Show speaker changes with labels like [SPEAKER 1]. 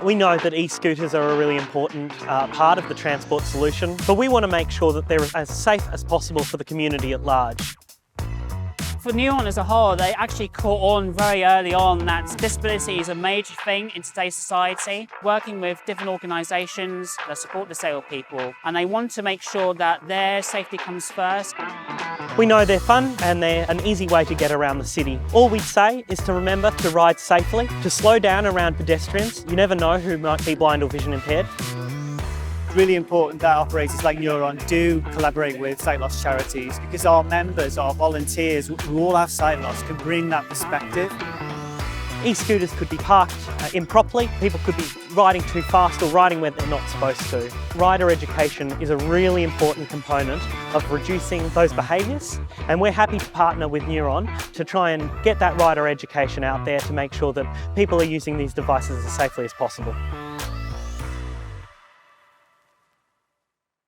[SPEAKER 1] We know that e-scooters are a really important part of the transport solution, but we want to make sure that they're as safe as possible for the community at large.
[SPEAKER 2] For Neuron as a whole, they actually caught on very early on that disability is a major thing in today's society, working with different organisations that support disabled people, and they want to make sure that their safety comes first.
[SPEAKER 1] We know they're fun and they're an easy way to get around the city. All we'd say is to remember to ride safely, to slow down around pedestrians. You never know who might be blind or vision impaired.
[SPEAKER 3] It's really important that operators like Neuron do collaborate with sight loss charities, because our members, our volunteers who all have sight loss can bring that perspective.
[SPEAKER 1] E-scooters could be parked improperly, people could be riding too fast or riding where they're not supposed to. Rider education is a really important component of reducing those behaviours, and we're happy to partner with Neuron to try and get that rider education out there to make sure that people are using these devices as safely as possible.